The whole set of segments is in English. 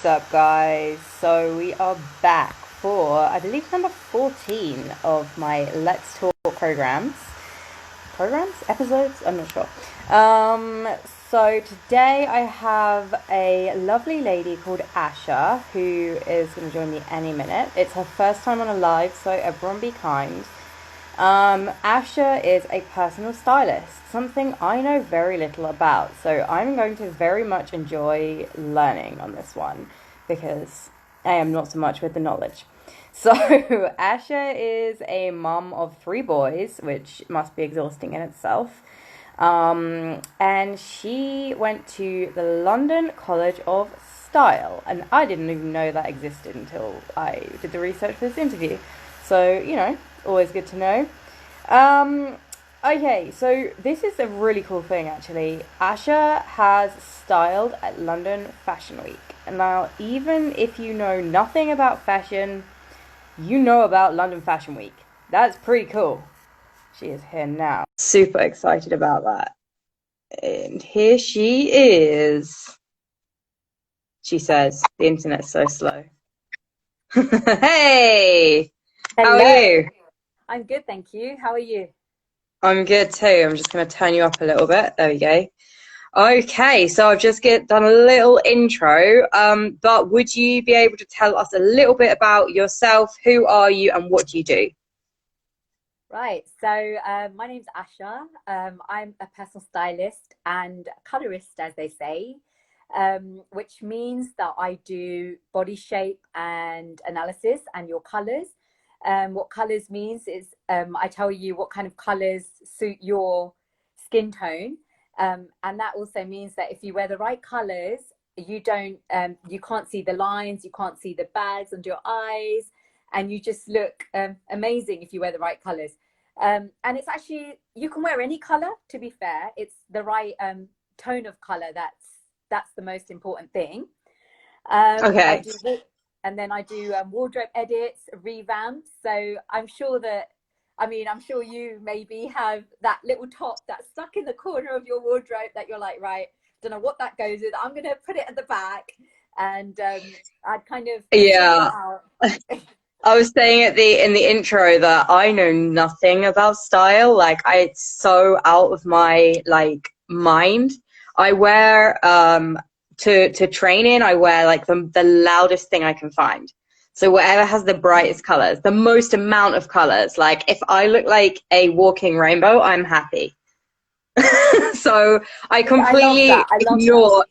up, guys? So we are back for, I believe, number 14 of my Let's Talk programs, episodes. I'm not sure. Um, so today I have a lovely lady called Asha who is going to join me any minute. It's her first time on a live, so everyone be kind. Asha is a personal stylist, something I know very little about, so I'm going to very much enjoy learning on this one because I am not so much with the knowledge. So, Asha is a mum of three boys, which must be exhausting in itself. And she went to the London College of Style, and I didn't even know that existed until I did the research for this interview. So, always good to know. Um, okay, so this is a really cool thing actually. Asha has styled at London Fashion Week. And now, even if you know nothing about fashion, you know about London Fashion Week. That's pretty cool. She is here now. Super excited about that. And here she is. She says, the internet's so slow. Hey! How are Hello, you? I'm good, thank you. How are you? I'm good too. I'm just going to turn you up a little bit. There we go. Okay, so I've just done a little intro, but would you be able to tell us a little bit about yourself? Who are you and what do you do? Right, so my name's Asha. I'm a personal stylist and colorist, as they say, which means that I do body shape and analysis and your colors. What colors means is I tell you what kind of colors suit your skin tone, and that also means that if you wear the right colors, you can't see the lines, you can't see the bags under your eyes, and you just look amazing if you wear the right colors. And it's actually, you can wear any color, to be fair. It's the right tone of color that's the most important thing. I Okay. do and then I do wardrobe edits, revamps. So I'm sure you maybe have that little top that's stuck in the corner of your wardrobe that you're like, right, don't know what that goes with. I'm going to put it at the back, and I'd kind of sort it Yeah. out. I was saying at the in the intro that I know nothing about style. Like it's so out of my mind. I wear to train in, I wear like the loudest thing I can find. So whatever has the brightest colors, the most amount of colors. Like if I look like a walking rainbow, I'm happy. So I I love that. completely I love that. ignore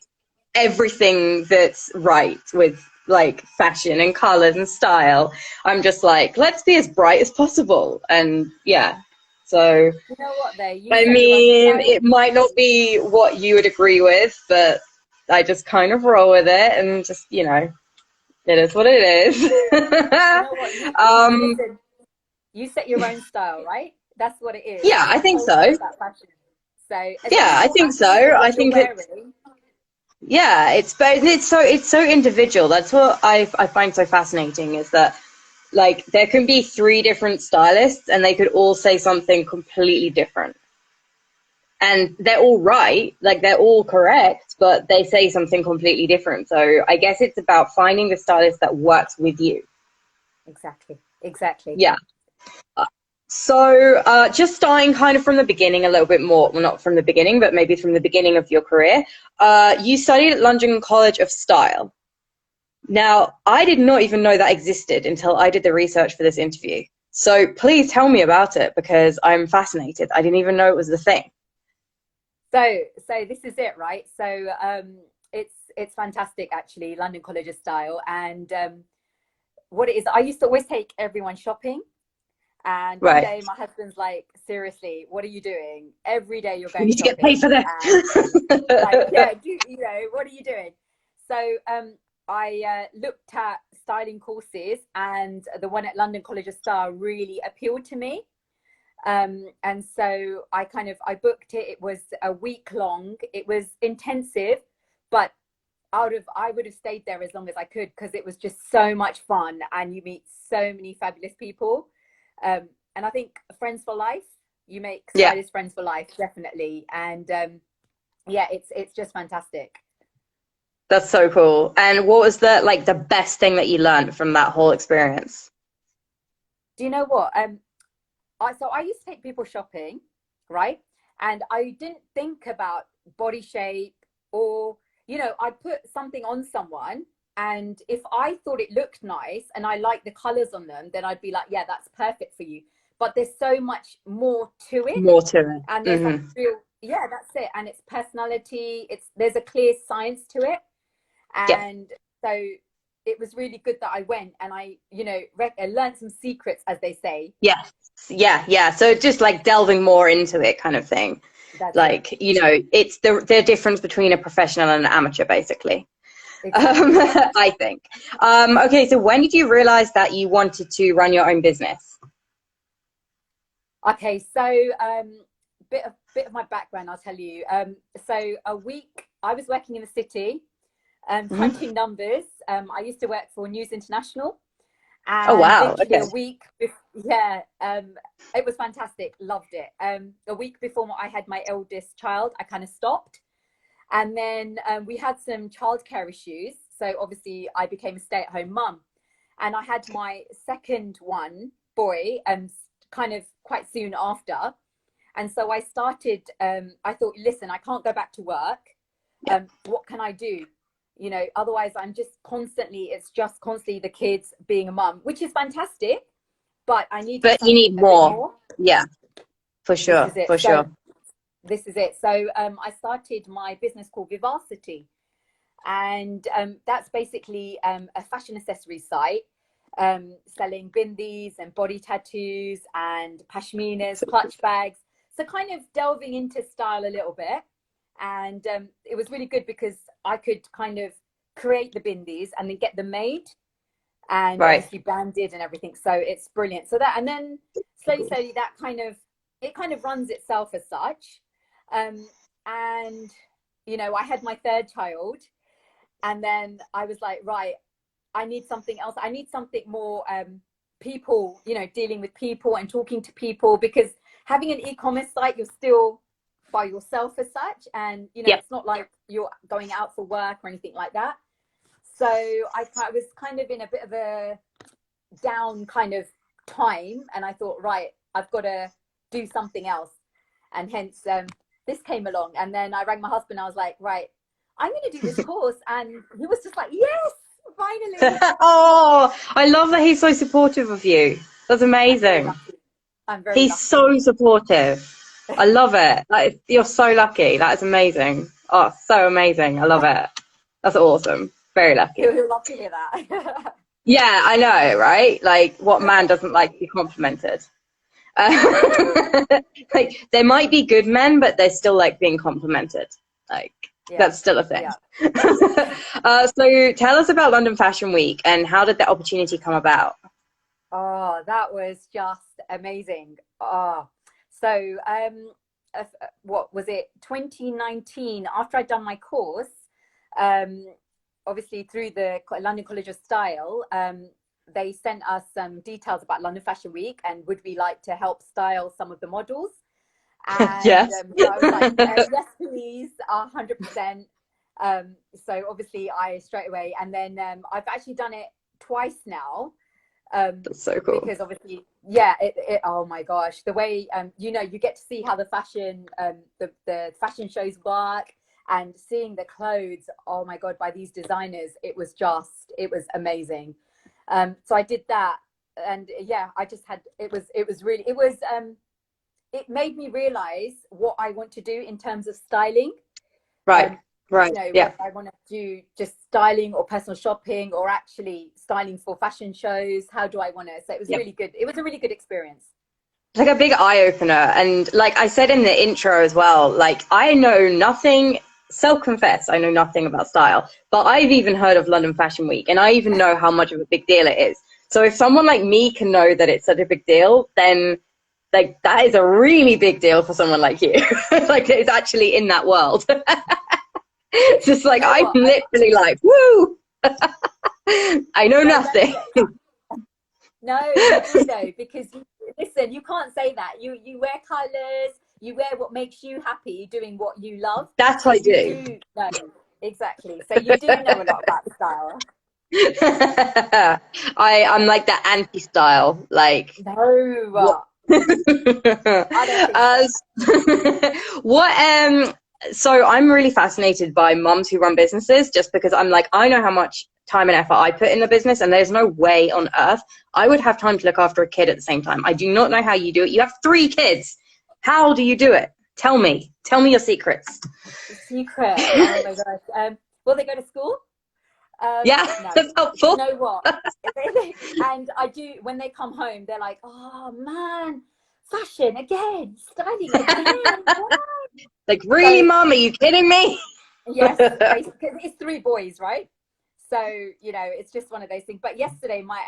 everything that's right with like fashion and colors and style. I'm just like, let's be as bright as possible. And yeah, so You know what, though? You I set your own mean, style. it might not be what you would agree with, but I just kind of roll with it and just, it is what it You is. know what? um, Listen. You set your own style, right? That's what it is. yeah, That's I the think whole so. thing about fashion. So as long Yeah, as I you're think so. happy with I what you're think it's wearing, yeah, it's so individual. That's what I find so fascinating is that like there can be three different stylists and they could all say something completely different. And they're all right, like they're all correct, but they say something completely different. So I guess it's about finding the stylist that works with you. exactly, exactly. Yeah. So just starting kind of from the beginning a little bit more, well, not from the beginning, but maybe from the beginning of your career. You studied at London College of Style. Now, I did not even know that existed until I did the research for this interview. So please tell me about it because I'm fascinated. I didn't even know it was the thing. So this is it, right? So it's fantastic actually, London College of Style, and what it is, I used to always take everyone shopping. And one Right. day my husband's like, seriously, what are you doing? Every day you're You going need to get paid shopping. for that. And like, yeah, what are you doing? So I looked at styling courses, and the one at London College of Style really appealed to me. And so I booked it. It was a week long. It was intensive, but I would have stayed there as long as I could because it was just so much fun, and you meet so many fabulous people. And I think friends for life. You make Yeah. stylist friends for life, definitely. And yeah, it's just fantastic. That's so cool. And what was the best thing that you learned from that whole experience? Do you know what? I used to take people shopping, right? And I didn't think about body shape or, I'd put something on someone, and if I thought it looked nice and I liked the colors on them, then I'd be like, yeah, that's perfect for you. But there's so much more to it, More to and it. there's like real, yeah, that's it. And it's personality. There's a clear science to it, Yeah. and so it was really good that I went and I learned some secrets, as they say. Yes. Yeah. Yeah. So just like delving more into it kind of thing. That's it. Like, it's the difference between a professional and an amateur, basically. Exactly. I think. Okay, so when did you realize that you wanted to run your own business? Okay, so bit of my background, I'll tell you. So a week I was working in the city, Hmm. crunching numbers. I used to work for News International, Oh, and wow. literally Okay. a week, yeah, it was fantastic. Loved it. A week before I had my eldest child, I kind of stopped, and then we had some childcare issues. So obviously, I became a stay-at-home mum, and I had my second one, boy, kind of quite soon after. And so I started, I thought, listen, I can't go back to work. Yeah. What can I do? Otherwise it's just constantly the kids being a mum, which is fantastic, but I needed But you something need a bit more. more. Yeah, for This sure. is it. For So sure. this is it. So I started my business called Vivacity, and that's basically a fashion accessory site, selling bindis and body tattoos and pashminas, clutch bags. So kind of delving into style a little bit, and it was really good because I could kind of create the bindis and then get them made and Right. obviously branded and everything. So it's brilliant. So that, and then slowly that kind of runs itself as such. And I had my third child, and then I was like, right, I need something else. I need something more people, dealing with people and talking to people, because having an e-commerce site, you're still by yourself as such, and Yeah. it's not like you're going out for work or anything like that. So I was kind of in a bit of a down kind of time, and I thought, right, I've got to do something else, and hence this came along. And then I rang my husband. I was like, right, I'm going to do this course, and he was just like, yes, finally. Oh, I love that he's so supportive of you. That's I'm very amazing. lucky. I'm very He's lucky. so supportive. I love it. You're so lucky. That is amazing. Oh, so amazing. I love it. That's awesome. Very lucky. He'll love to hear that. Yeah, I know, right? Like, what man doesn't like to be complimented? Like, there might be good men, but they still like being complimented. Like, Yeah, that's still a thing. yeah. So tell us about London Fashion Week and how did the opportunity come about? Oh, that was just amazing. Oh, so what was it? 2019. After I'd done my course, um, obviously through the London College of Style, they sent us some details about London Fashion Week and would we like to help style some of the models. And Yes. so I was like, yes, please, 100%. So obviously I straight away, and then I've actually done it twice now, That's so cool. because obviously, yeah, oh my gosh, the way you get to see how the fashion shows work, and seeing the clothes, oh my god, by these designers, it was amazing. So I did that, and yeah, I just had it made me realize what I want to do in terms of styling. Right. Um, Right. Yeah. whether I want to do just styling or personal shopping or actually styling for fashion shows. How do I want to? So it was Yeah. really good. It was a really good experience. It's like a big eye opener. And like I said in the intro as well, like I know nothing, self confess, I know nothing about style, but I've even heard of London Fashion Week and I even know how much of a big deal it is. So if someone like me can know that it's such a big deal, then like that is a really big deal for someone like you. Like it's actually in that world. It's just You like know I'm what? literally like, woo, I know No, that's nothing. it. No, you do though, because listen, you can't say that. You wear colors, you wear what makes you happy, doing what you love. That's So what I you do. do know exactly. So you do know a lot about style. I'm like the anti-style, like what? No, I don't think so. uh, what so I'm really fascinated by mums who run businesses just because I'm like, I know how much time and effort I put in the business, and there's no way on earth I would have time to look after a kid at the same time. I do not know how you do it. You have 3 kids. How do you do it? Tell me your secrets. Secret. Oh my gosh. Will they go to school? Yeah, No. that's Do you helpful. know what? And I do, when they come home, they're like, oh man, fashion again, styling again. Like, really, So mom? Are you kidding me? yes, basically, it's 3 boys, right? So, you know, it's just one of those things. But yesterday, my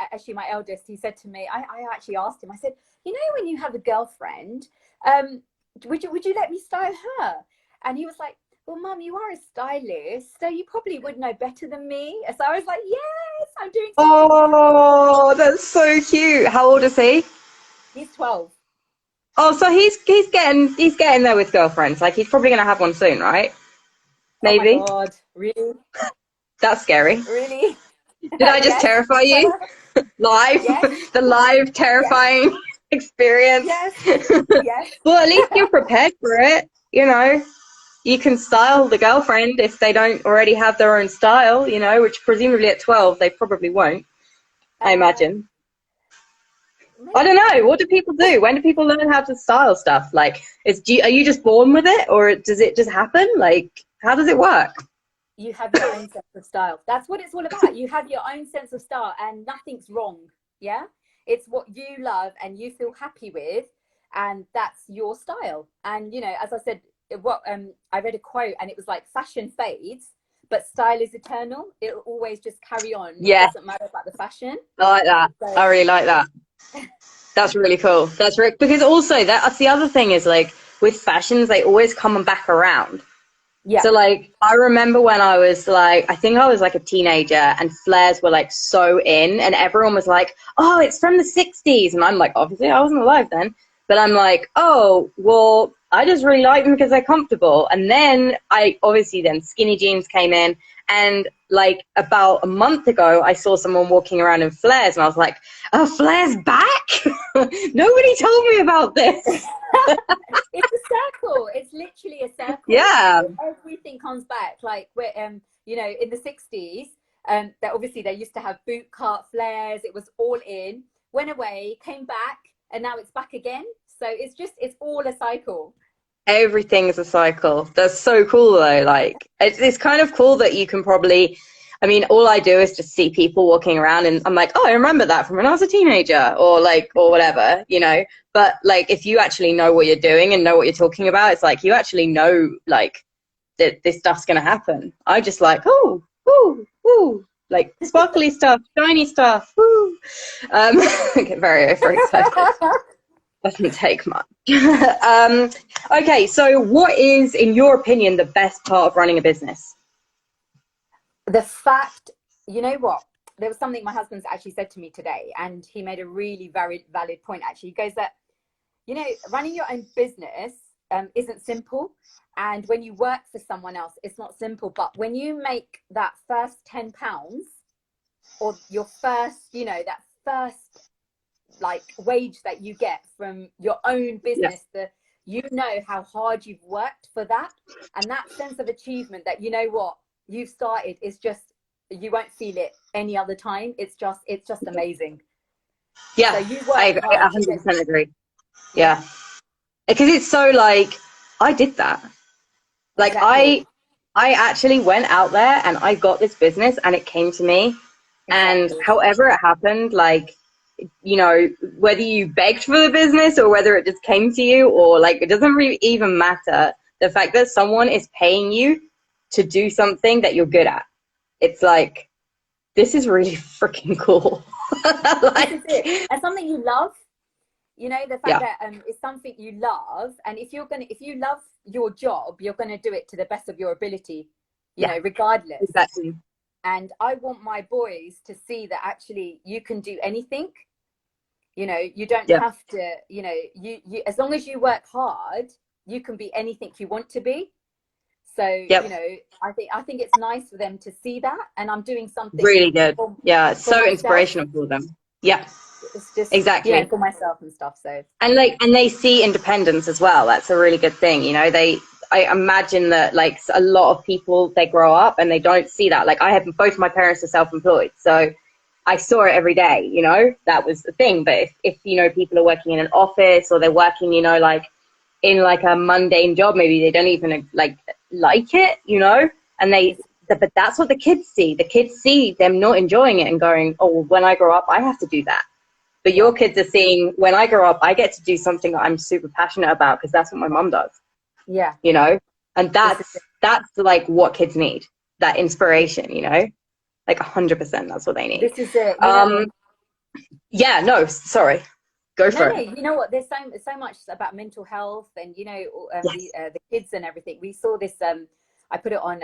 eldest, he said to me, I actually asked him, I said, you know, when you have a girlfriend, um, would you let me style her? And he was like, well, mum, you are a stylist, so you probably would know better than me. So I was like, yes, I'm doing something right. Oh, that's so cute. How old is he? He's 12. Oh, so he's getting there with girlfriends. Like he's probably gonna have one soon, right? Oh my Maybe. God, really? That's scary. Really? Did I just Yes. terrify you? Live, Yes. the live Yes. terrifying experience. Yes. Yes. Well, at least you're prepared for it. You know, you can style the girlfriend if they don't already have their own style. You know, which presumably at 12 they probably won't. I Uh, imagine. I don't maybe. know. What do people do? When do people learn how to style stuff? Like, are you just born with it, or does it just happen? Like, how does it work? You have your own sense of style. That's what it's all about. You have your own sense of style and nothing's wrong. Yeah. It's what you love and you feel happy with. And that's your style. And, you know, as I said, I read a quote and it was like fashion fades, but style is eternal. It'll always just carry on. It Yeah, doesn't matter about the fashion. I like that. So, I really like that. That's really cool. That's right. Because also that's the other thing is like with fashions, they always come back around. yeah. So like I remember when I was like I think I was like a teenager and flares were like so in and everyone was like, "Oh, it's from the 60s." And I'm like, obviously I wasn't alive then, but I'm like, "Oh, well, I just really like them because they're comfortable." And then I obviously then skinny jeans came in and like about a month ago I saw someone walking around in flares and I was like, "Oh, flares back?" Nobody told me about this. It's a circle. It's literally a circle. Yeah. Everything comes back. Like we're you know, in the 60s, that obviously they used to have boot cut flares. It was all in, went away, came back, and now it's back again. So it's all a cycle. Everything is a cycle. That's so cool though. Like it's kind of cool that you can probably, I mean, all I do is just see people walking around and I'm like, oh, I remember that from when I was a teenager or like, or whatever, you know, but like if you actually know what you're doing and know what you're talking about, it's like you actually know like that this stuff's going to happen. I just like, oh, ooh, ooh, like sparkly stuff, shiny stuff. Woo. I get very, very excited. Doesn't take much. um, okay, so what is, in your opinion, the best part of running a business? The fact, you know what? There was something my husband's actually said to me today, and he made a really very valid point. Actually, he goes that, you know, running your own business isn't simple. And when you work for someone else, it's not simple. But when you make that first £10 or your first, you know, that first like wage that you get from your own Yeah. business, you know how hard you've worked for that. And that sense of achievement that, you know what, you've started is just, you won't feel it any other time. It's just amazing. So Yeah, you I work agree, hard, you get, 100% agree. yeah, Yeah, because it's so like, I did that. Like exactly. I actually went out there and I got this business and it came to me. And Exactly. however it happened, like, you know, whether you begged for the business or whether it just came to you or like, it doesn't really even matter. The fact that someone is paying you to do something that you're good at. It's like, this is really freaking cool. This is it. Like, And something you love, you know, the fact yeah, that it's something you love. And if you love your job, you're gonna do it to the best of your ability, you yeah, know, regardless. exactly. And I want my boys to see that actually you can do anything. You know, you don't Yeah, have to, you know, you as long as you work hard, you can be anything you want to be. So, Yep. I think it's nice for them to see that, and I'm doing something Really good. Yeah, it's for so myself. inspirational for them. Yeah, It's just, exactly. for myself and stuff. So And they see independence as well. That's a really good thing. I imagine that like a lot of people, they grow up and they don't see that. Like I have both my parents are self-employed, so I saw it every day. That was the thing. But if people are working in an office, or they're working, like in like a mundane job, maybe they don't even like it, and but that's what the kids see. The kids see them not enjoying it and going, oh, well, when I grow up, I have to do that. But yeah, your kids are seeing, when I grow up, I get to do something that I'm super passionate about because that's what my mom does, yeah. and This is it. that's like what kids need, that inspiration, like 100%, that's what they need. This is it. Yeah, no, sorry, go No, for no. it. You know what? There's so much about mental health, and Yes. the kids and everything. We saw this. I put it on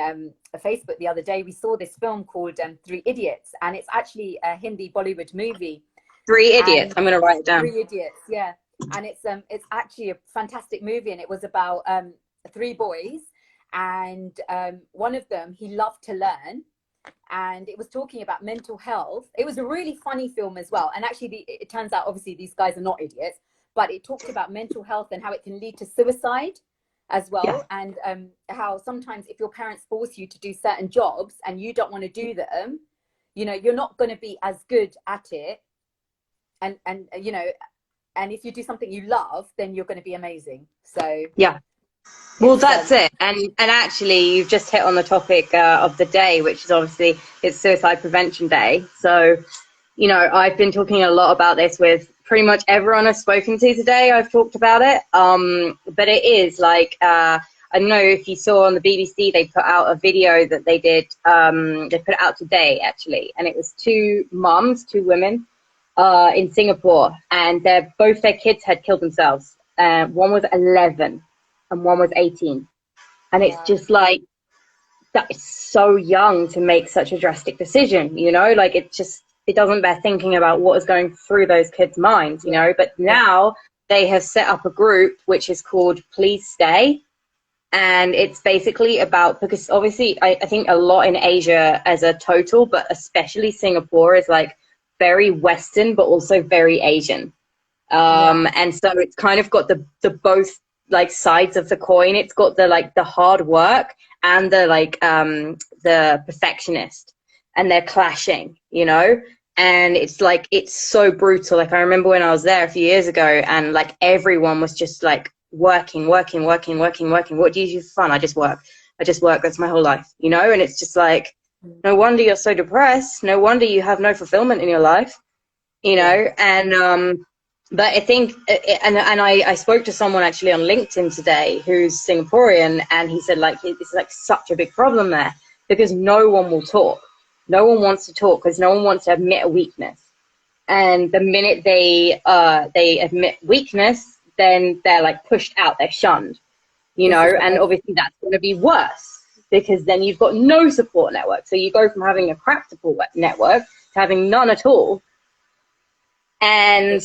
Facebook the other day. We saw this film called Three Idiots, and it's actually a Hindi Bollywood movie. Three Idiots, And I'm gonna write it down. Three Idiots, yeah. And it's actually a fantastic movie, and it was about three boys, and one of them, he loved to learn, and it was talking about mental health. It was a really funny film as well, and actually it turns out obviously these guys are not idiots, but it talked about mental health and how it can lead to suicide as Yeah. well, and how sometimes if your parents force you to do certain jobs and you don't want to do them, you're not going to be as good at it, and if you do something you love, then you're going to be amazing. So Yeah. Well, it's that's it. And actually, you've just hit on the topic of the day, which is obviously it's Suicide Prevention Day. So, I've been talking a lot about this with pretty much everyone I've spoken to today. I've talked about it. But it is like, I don't know if you saw on the BBC, they put out a video that they did. They put it out today, actually. And it was two women in Singapore. And both their kids had killed themselves. One was 11 and one was 18. And it's wow. just like, that is so young to make such a drastic decision, like it doesn't bear thinking about what is going through those kids' minds, Yeah, but yeah, now they have set up a group which is called Please Stay. And it's basically about, because obviously I think a lot in Asia as a total, but especially Singapore is like very Western, but also very Asian. yeah, And so it's kind of got the both like sides of the coin. It's got the hard work and the perfectionist, and they're clashing, and it's so brutal. Like I remember when I was there a few years ago, and like everyone was just like working. What do you do for fun? I just work. That's my whole life, and it's just like, no wonder you're so depressed. No wonder you have no fulfillment in your life, yeah, and but I think, and I spoke to someone actually on LinkedIn today who's Singaporean, and he said like it's like such a big problem there because no one will talk. No one wants to talk because no one wants to admit a weakness. And the minute they admit weakness, then they're like pushed out, they're shunned, this is and it. obviously that's going to be worse because then you've got no support network. So you go from having a crap support network to having none at all. And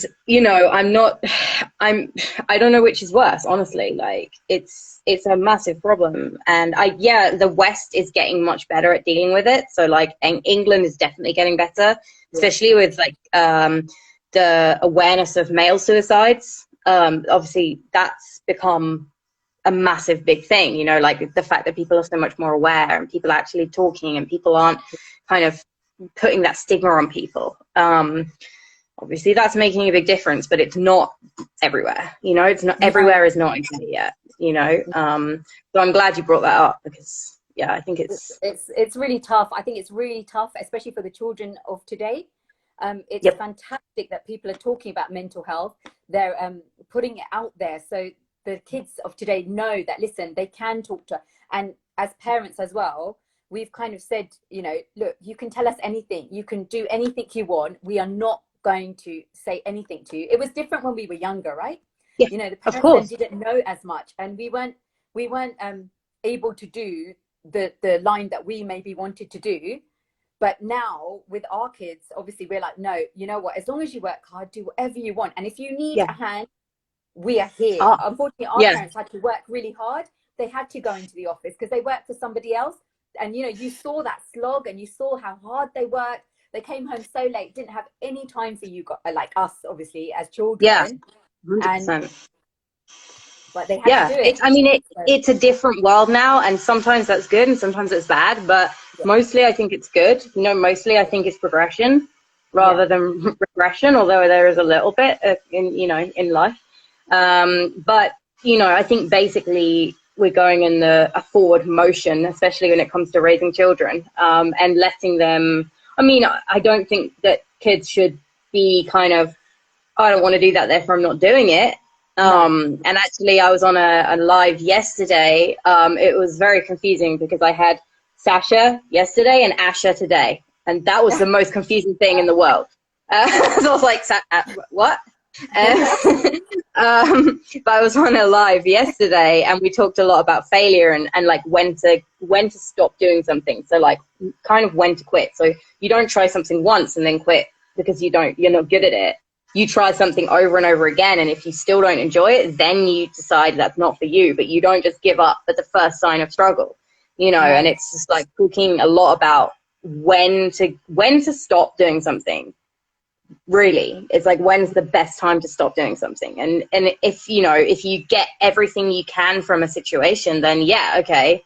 I don't know which is worse, honestly. Like it's a massive problem. And the West is getting much better at dealing with it. So like England is definitely getting better, Yeah, especially with like the awareness of male suicides. Obviously that's become a massive big thing, like the fact that people are so much more aware and people are actually talking and people aren't kind of putting that stigma on people. Obviously that's making a big difference, but it's not everywhere. It's not no, everywhere is not okay yet. So I'm glad you brought that up because I think it's it's really tough. I think it's really tough, especially for the children of today. It's yep, fantastic that people are talking about mental health. They're putting it out there, so the kids of today know that, listen, they can talk to. And as parents as well, we've kind of said, look, you can tell us anything, you can do anything you want. We are not going to say anything to you. It was different when we were younger, right? yeah, The of parents then course, didn't know as much, and we weren't able to do the line that we maybe wanted to do. But now with our kids, obviously we're like, no, you know what, as long as you work hard, do whatever you want, and if you need yeah, a hand, we are here. ah, Unfortunately, our yeah, parents had to work really hard, they had to go into the office because they worked for somebody else. And, you know, you saw that slog and you saw how hard they worked. They came home so late, didn't have any time for you, like us, obviously, as Yeah, children. And 100%. but they had to Yeah, do it. So, it's a different world now, and sometimes that's good and sometimes it's bad, but yeah. mostly I think it's good. You know, mostly I think it's progression Yeah. rather than regression, although there is a little bit in, you know, in life. But, you know, I think basically we're going in a forward motion, especially when it comes to raising children, and letting them, I mean, I don't think that kids should be kind of, I don't want to do that, therefore I'm not doing it. No. And actually, I was on a live yesterday. It was very confusing because I had Sasha yesterday and Asha today. And that was the most confusing thing in the world. So I was like, what? But I was on a live yesterday and we talked a lot about failure and like when to stop doing something. So like kind of when to quit. So you don't try something once and then quit because you're not good at it. You try something over and over again, and if you still don't enjoy it, then you decide that's not for you, but you don't just give up at the first sign of struggle, you know. No. And it's just like talking a lot about when to stop doing something. Really, it's like, when's the best time to stop doing something? And if you know, if you get everything you can from a situation, then yeah, okay,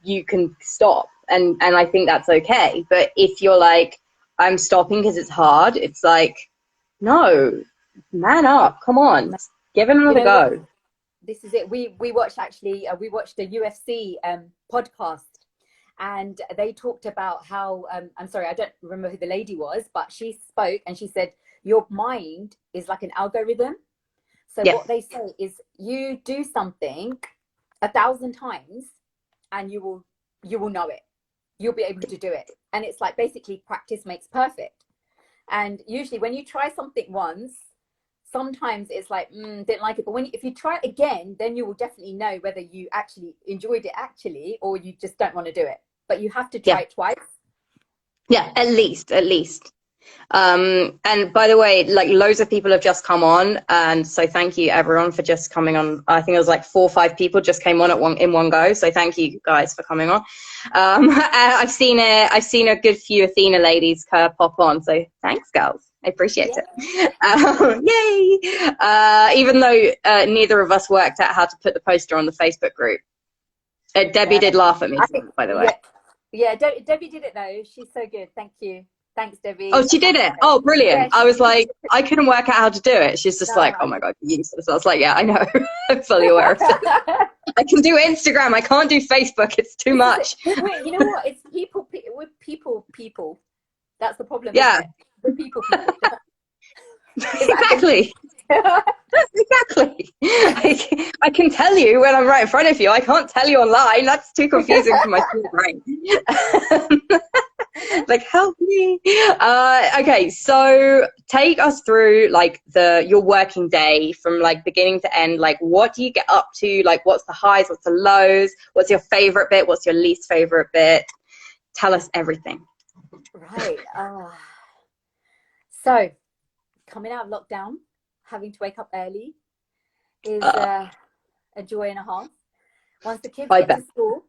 you can stop, and I think that's okay. But if you're like, I'm stopping because it's hard, it's like, no, man up, come on, give it You another know what? go. This is it. We watched actually. We watched a UFC podcast, and they talked about how. I'm sorry, I don't remember who the lady was, but she spoke and she said your mind is like an algorithm. So Yeah, what they say is you do something 1,000 times, and you will know it. You'll be able to do it, and it's like basically practice makes perfect. And usually when you try something once, sometimes it's like didn't like it, but if you try it again, then you will definitely know whether you actually enjoyed it actually or you just don't want to do it. But you have to yeah, try it twice. yeah, at least. And by the way, like loads of people have just come on, and so thank you everyone for just coming on. I think it was like 4 or 5 people just came on in one go, so thank you guys for coming on. I've seen a good few Athena ladies pop on, so thanks girls, I appreciate Yeah. it. Yay. Even though neither of us worked out how to put the poster on the Facebook group. Debbie did laugh at me, I think by the way. yeah, Debbie did it though. She's so good. Thank you. Thanks, Oh, Debbie. she did it. Oh, Yeah, brilliant. I she was did. like, I couldn't work out how to do it. She's just like, oh my God, you're useless. I was like, yeah, I know. I'm fully aware of it. I can do Instagram. I can't do Facebook. It's too much. You know what? It's with people. That's the problem, isn't Yeah, it? With people. exactly. Exactly. I can tell you when I'm right in front of you. I can't tell you online. That's too confusing for my small brain. Like, help me. Okay, so take us through like your working day from like beginning to end. Like, what do you get up to? Like, what's the highs? What's the lows? What's your favorite bit? What's your least favorite bit? Tell us everything. Right. So coming out of lockdown, having to wake up early is a joy and a half. Once the kids I get to bet. school,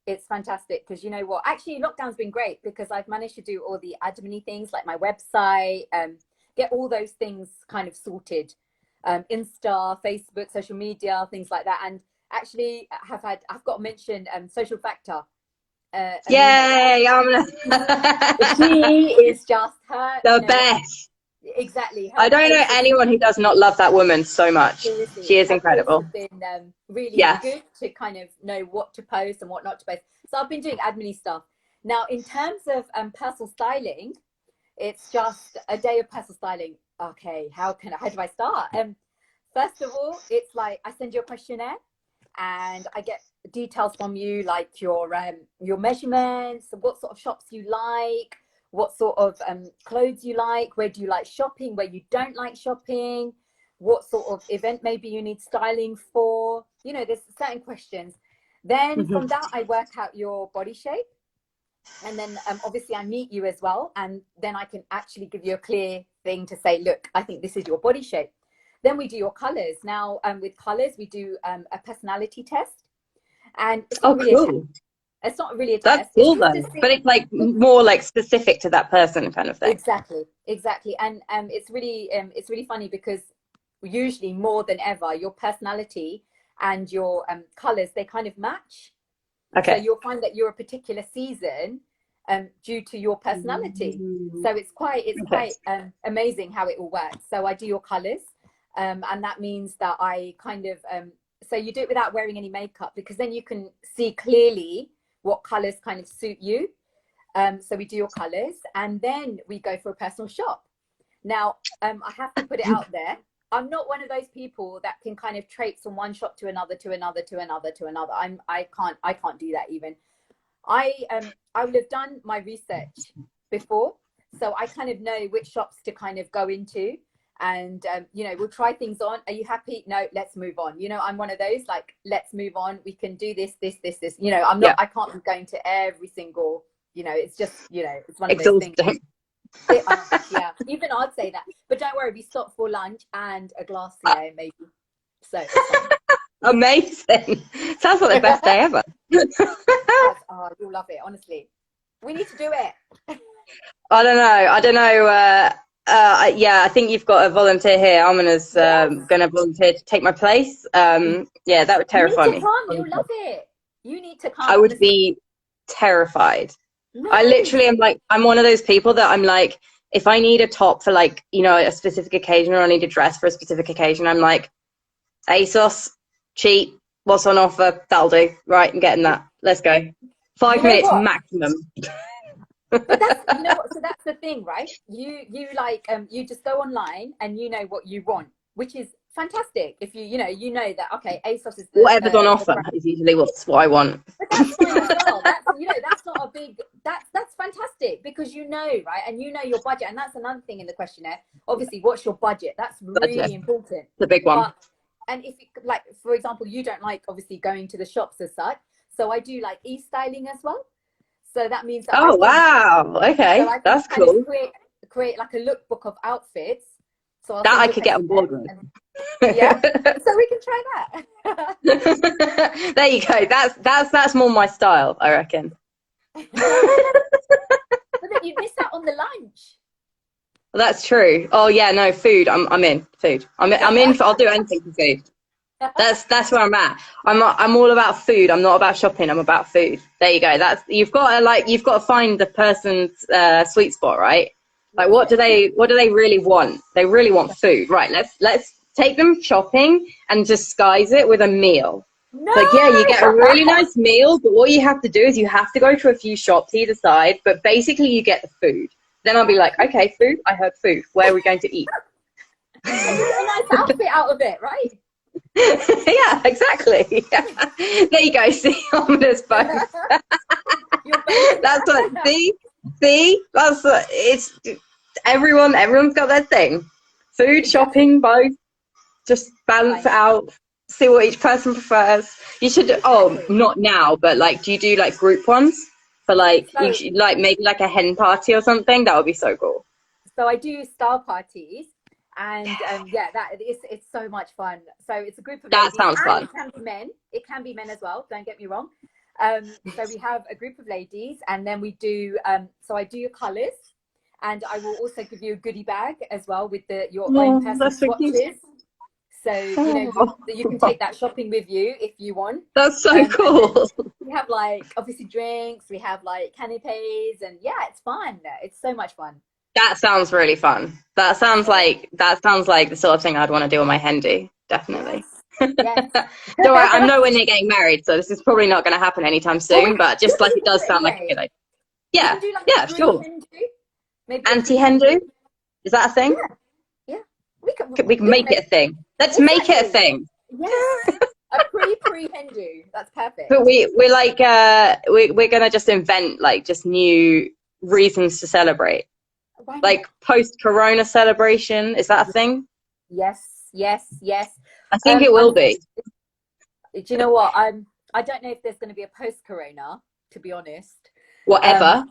it's fantastic because you know what? Actually, lockdown's been great because I've managed to do all the admin things like my website, get all those things kind of sorted, Insta, Facebook, social media, things like that. And actually, I've got to mention Social Factor. Yay! She is just her, The you know, best. exactly. I Her don't know pace anyone who does not love that woman so much. seriously, She is her pace has incredible. been really Yes. good to kind of know what to post and what not to post. So I've been doing admin stuff. Now, in terms of personal styling, it's just a day of personal styling. Okay, how do I start? First of all, it's like I send you a questionnaire and I get details from you, like your measurements, what sort of shops you like, what sort of clothes you like, where do you like shopping, where you don't like shopping, what sort of event maybe you need styling for. You know, there's certain questions. Then Mm-hmm. from that, I work out your body shape. And then obviously I meet you as well. And then I can actually give you a clear thing to say, look, I think this is your body shape. Then we do your colors. Now, with colors, we do a personality test. And it's Oh, not really a test. cool. It's not really a That's test. It's cool just though. to But see. it's like more like specific to that person kind of thing. Exactly, exactly. And it's really funny because usually more than ever, your personality and your colors, they kind of match. So Okay. you'll find that you're a particular season due to your personality. So it's Okay. quite amazing how it all works. So I do your colors, and that means that I kind of so you do it without wearing any makeup, because then you can see clearly what colors kind of suit you. So we do your colors, and then we go for a personal shop. Now, I have to put it out there. I'm not one of those people that can kind of traipse from one shop to another, to another, to another, to another. I can't do that even. I would have done my research before, so I kind of know which shops to kind of go into, and you know, we'll try things on. Are you happy? No, let's move on. You know, I'm one of those, like, let's move on. We can do this, this, this, this. You know, I'm not. Yeah. I can't be going to every single. You know, it's just, you know, it's one of those things. Exhausting. Yeah, even I'd say that. But don't worry, we stop for lunch and a glass, you know, maybe. So it's fine. Amazing. Sounds like the best day ever. Oh, you'll love it, honestly. We need to do it. I don't know. I don't know. Yeah, I think you've got a volunteer here. Amina's Yes, going to volunteer to take my place. Yeah, that would you need terrify to me. come. You'll love it. You need to I come, would honestly. be terrified. I Nice. literally am like, I'm one of those people that I'm like, if I need a top for like, you know, a specific occasion, or I need a dress for a specific occasion, I'm like, ASOS, cheap, what's on offer? That'll do. Right, I'm getting that. Let's go. You 5 know minutes what? maximum. But that's, you know what? So that's the thing, right? You like you just go online and you know what you want, which is fantastic. If you know that, okay, ASOS is Whatever's on the offer brand. is usually what I want. But that's fine as well. That's, you know, that's not a big, that's fantastic, because you know, right? And you know your budget. And that's another thing in the questionnaire. Obviously, what's your budget? That's Budget, really important. the big one. But, and if you, like, for example, you don't like obviously going to the shops as such. So I do like e-styling as well. So that means that I Oh can, wow, so okay, I can that's kind of cool. create like a lookbook of outfits. So I'll That send I you a could get on questionnaire board with. and yeah. So we can try that. There you go. That's more my style, I reckon. But then you'd miss out on the lunch. Well, that's true. Oh yeah, no, food. I'm in food. I'm in for. I'll do anything for food. That's where I'm at. I'm all about food. I'm not about shopping. I'm about food. There you go. That's you've got to find the person's sweet spot, right? Like Yeah. what do they really want? They really want food, right? Let's take them shopping and disguise it with a meal. No. It's like, yeah, you get a really nice meal, but what you have to do is you have to go to a few shops either side, but basically you get the food. Then I'll be like, okay, food. I heard food. Where are we going to eat? And you get a nice outfit out of it, right? Yeah, exactly. Yeah. There you go. See, ominous both. You're both. That's what. See. That's it's Everyone's got their thing. Food, Exactly. shopping, both. Just balance it out. See what each person prefers. You should. Oh, Exactly. not now, but like, do you do like group ones for like you So, should, like maybe like a hen party or something? That would be so cool. so I do style parties, and yeah, that it's so much fun. So it's a group of That ladies, sounds and fun. it can be men. It can be men as well. Don't get me wrong. So we have a group of ladies, and then we do. So I do your colours, and I will also give you a goodie bag as well with your own Oh, personal that's so cute. swatches. So you know Oh, you can take that shopping with you if you want. that's so And then cool. we have like obviously drinks. We have like canapes, and yeah, it's fun. It's so much fun. That sounds really fun. That sounds like the sort of thing I'd want to do on my Hendy, definitely. Yes, yes. Don't worry, I'm nowhere near getting married, so this is probably not going to happen anytime Well, we soon. But could just like do it does it sound like a anyway. good idea. We Yeah, can do like a yeah, sure. pre-Hindu, maybe a Anti-Hindu, pre-Hindu. is that a thing? Yeah, yeah. We can. We can Yeah, make it a thing. Let's make it a exactly. thing. Yes, a pre-Hindu. That's perfect. But we're like we're gonna just invent like just new reasons to celebrate. Why not? Like post-corona celebration, is that a thing? Yes, yes, yes. I think it will I'm. be. Do you know what? I don't know if there's going to be a post-corona. To be honest. Um, Whatever.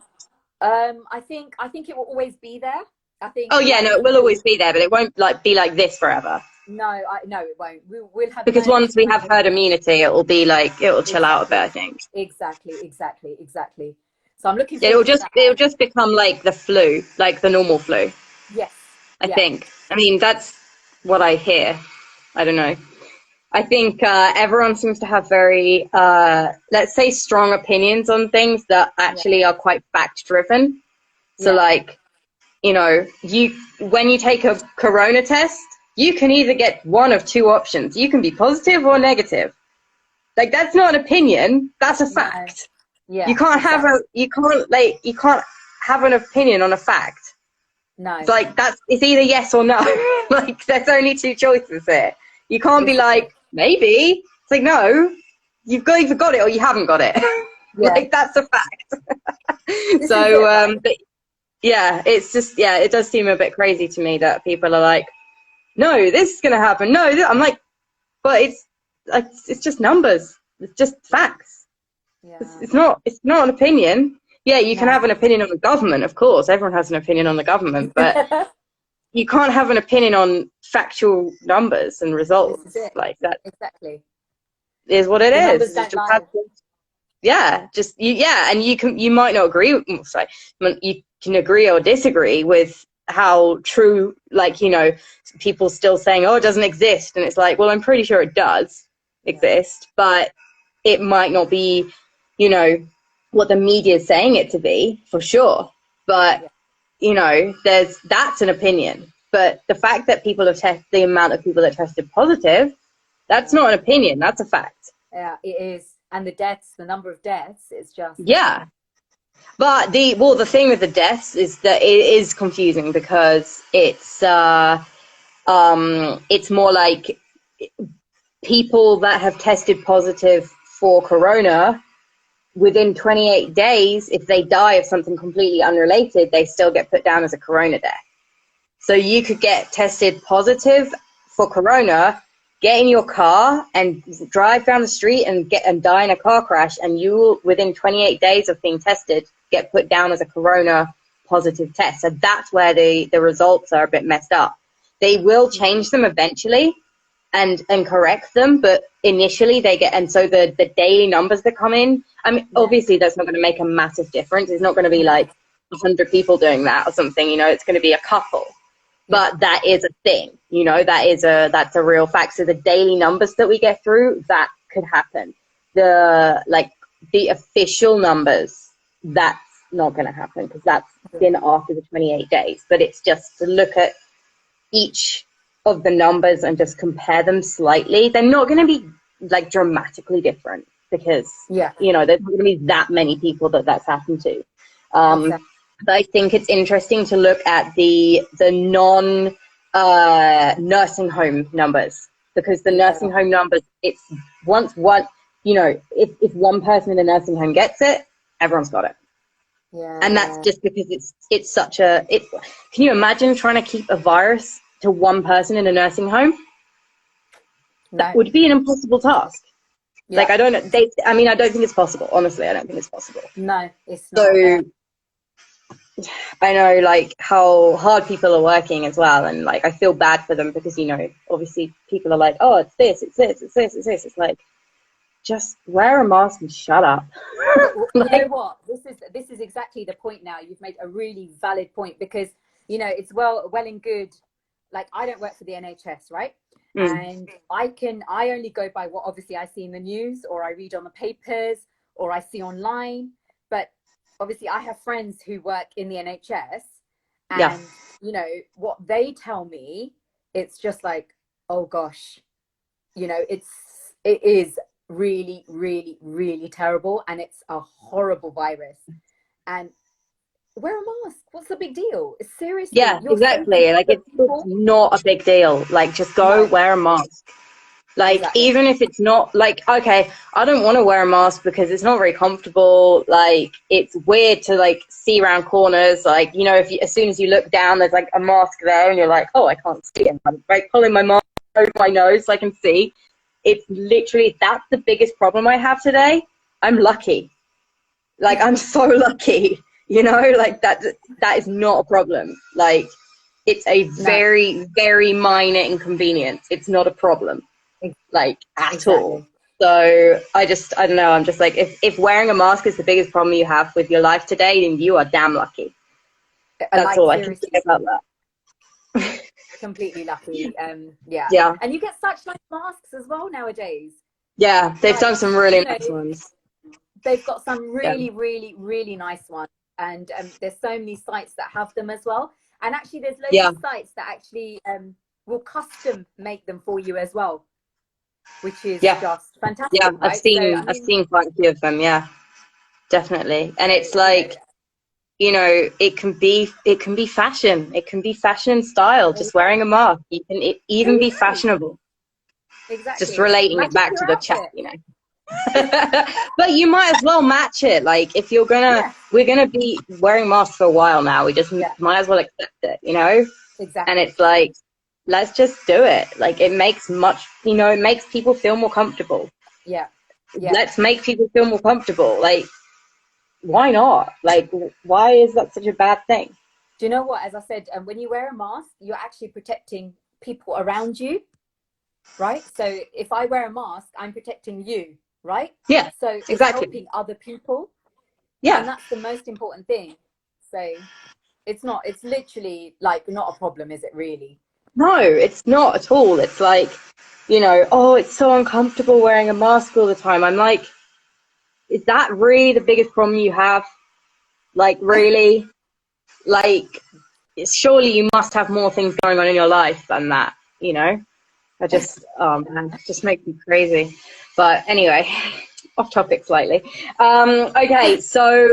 I think it will always be there. I think Oh yeah, like no, it will always be there, but it won't like be like this forever. No, it won't. We'll have Because learned once we have herd to immunity, it will be like, it will chill out a bit, I exactly, think. exactly. So I'm looking Yeah, forward to that. it'll just become like the flu, like the normal flu, Yes, I yeah, think. I mean, that's what I hear. I don't know. I think everyone seems to have very, let's say, strong opinions on things that yeah, actually are quite fact driven. So, yeah, like, you know, when you take a corona test, you can either get one of two options. You can be positive or negative. Like, that's not an opinion. That's a no, fact. yeah, exactly. You can't have an opinion on a fact. It's No, like it's either yes or no. Like there's only two choices here. You can't be this is it. like maybe. It's like no, you've either got it or you haven't got it. Yeah, Like that's a fact. this is it, right? But yeah, it's just it does seem a bit crazy to me that people are like, no, this is gonna happen. No, I'm like, but it's just numbers. It's just facts. Yeah, It's not an opinion. Yeah, you can no. have an opinion on the government, of course. Everyone has an opinion on the government, but you can't have an opinion on factual numbers and This is results. it. Like that Exactly. is what it The is. numbers It's don't just lie. and you might not agree. Sorry, you can agree or disagree with how true. Like people still saying, "Oh, it doesn't exist," and it's like, well, I'm pretty sure it does Yeah, exist, but it might not be, what the media is saying it to be for sure. But yeah, that's an opinion. But the fact that the amount of people that tested positive, that's yeah, not an opinion. That's a fact. yeah. It is, and the number of deaths, it's just Yeah. But the thing with the deaths is that it is confusing because it's more like people that have tested positive for corona within 28 days, if they die of something completely unrelated, they still get put down as a corona death. So you could get tested positive for corona, get in your car and drive down the street and die in a car crash, and you will, within 28 days of being tested, get put down as a corona positive test. So that's where the results are a bit messed up. They will change them eventually and correct them, but initially they get, and so the daily numbers that come in, I mean, yeah, obviously that's not going to make a massive difference. It's not going to be no, like 100 people doing that or something, it's going to be a couple. yeah, But that is a thing, that's a real fact. So the daily numbers that we get through, that could happen. The official numbers, that's not going to happen because that's yeah, been after the 28 days. But it's just to look at each of the numbers and just compare them slightly. They're not going to be like dramatically different because yeah, there's not going to be that many people that's happened to. exactly. But I think it's interesting to look at the non nursing home numbers, because the Yeah, nursing home numbers, it's once one, if one person in a nursing home gets it, everyone's got it. And that's yeah. just because it's such a it. Can you imagine trying to keep a virus to one person in a nursing home? That No, would be an impossible task. Like yeah, I don't know. I mean, I don't think it's possible. Honestly, I don't think it's possible. no, it's not. So I know like how hard people are working as well, and like I feel bad for them because obviously people are like, oh, it's this, it's this, it's this, it's this. It's like just wear a mask and shut up. You know Like, what? This is exactly the point now. You've made a really valid point because it's well and good. Like I don't work for the NHS, right? mm, And I only go by what obviously I see in the news or I read on the papers or I see online. But obviously I have friends who work in the NHS yeah, and what they tell me, it's just like, oh gosh, it is really, really, really terrible, and it's a horrible virus. And wear a mask. What's the big deal? Seriously, yeah, you're saving exactly. Like the it's people. not a big deal. Like just go No, wear a mask. Like, exactly. even if it's not like, okay, I don't want to wear a mask because it's not very comfortable. Like, it's weird to like see around corners. Like, as soon as you look down, there's like a mask there and you're like, oh, I can't see it. I'm like pulling my mask over my nose so I can see. It's literally, that's the biggest problem I have today. I'm lucky. Like, I'm so lucky, like that is not a problem. Like, It's a No, very, very minor inconvenience. It's not a problem, like, at all. exactly. So I don't know. I'm just like, if wearing a mask is the biggest problem you have with your life today, then you are damn lucky. That's Like all I can say seriously, about that. completely lucky. Yeah, Yeah. and you get such nice masks as well nowadays. Yeah. They've Like, done some really you know, nice ones. they've got some Yeah. really, really, really nice ones, and there's so many sites that have them as well. And actually, there's loads Yeah. of sites that actually will custom make them for you as well, which is Yeah. just Yeah. fantastic, I've right? So seen, I I've mean, seen quite a few of them. Yeah, definitely. And so it's like, it can be fashion. It can be fashion and style. Just wearing a mask. It even be exactly, fashionable. Just exactly. relating it Matches back your to the chat, outfit. But you might as well match it. Like, if Yeah, we're gonna be wearing masks for a while now. We just yeah, might as well accept it. And exactly. it's like, let's just do it. Like, it makes people feel more comfortable. Yeah, yeah. Let's make people feel more comfortable. Like, why not? Like, why is that such a bad thing? Do you know what? As I said, when you wear a mask, you're actually protecting people around you, right? So if I wear a mask, I'm protecting you, right? Yeah, So it's exactly. helping other people, and Yeah. that's the most important thing. So it's literally like not a problem, is it really? No, it's not at all. It's like, oh, it's so uncomfortable wearing a mask all the time. I'm like, is that really the biggest problem you have? Like, really? Like, surely you must have more things going on in your life than that. Oh man, it just makes me crazy. But anyway, off topic slightly. Okay, so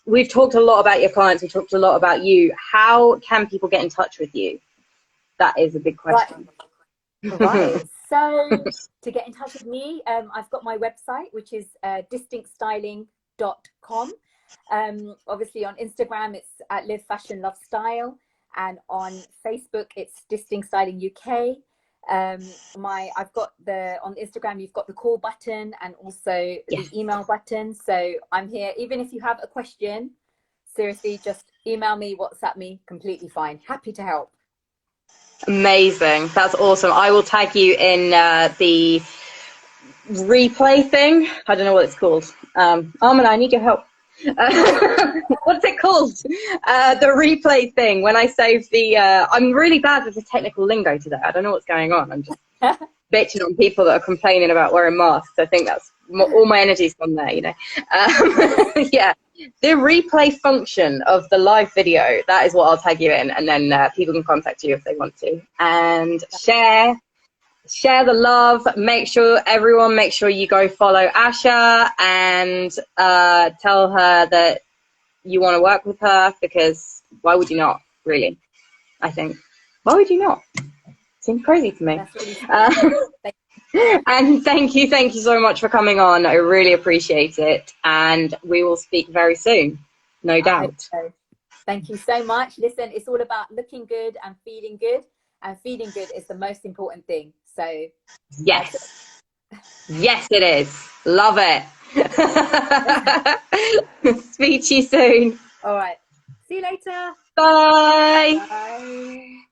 we've talked a lot about your clients. We've talked a lot about you. How can people get in touch with you? That is a big Right, question. right. So to get in touch with me, I've got my website, which is distinctstyling.com. Obviously on Instagram, it's at Live Fashion Love Style, and on Facebook, it's Distinct Styling UK. I've got on Instagram, you've got the call button and also Yes. the email button. So I'm here, even if you have a question, seriously, just email me, WhatsApp me, completely fine. Happy to help. Amazing. That's awesome. I will tag you in the replay thing. I don't know what it's called. Armin, I need your help. What's it called? The replay thing. When I save I'm really bad with the technical lingo today. I don't know what's going on. I'm just bitching on people that are complaining about wearing masks. I think that's all my energy's gone there. Yeah. The replay function of the live video, that is what I'll tag you in, and then people can contact you if they want to. And share the love. Make sure you go follow Asha and tell her that you want to work with her, because why would you not, really? I think. Why would you not? Seems crazy to me. That's really sweet. And thank you so much for coming on. I really appreciate it. And we will speak very soon, no I hope doubt. so. Thank you so much. Listen, it's all about looking good and feeling good. And feeling good is the most important thing. So, Yes. Yes, it is. Love it. Speak to you soon. all right. See you later. Bye. Bye.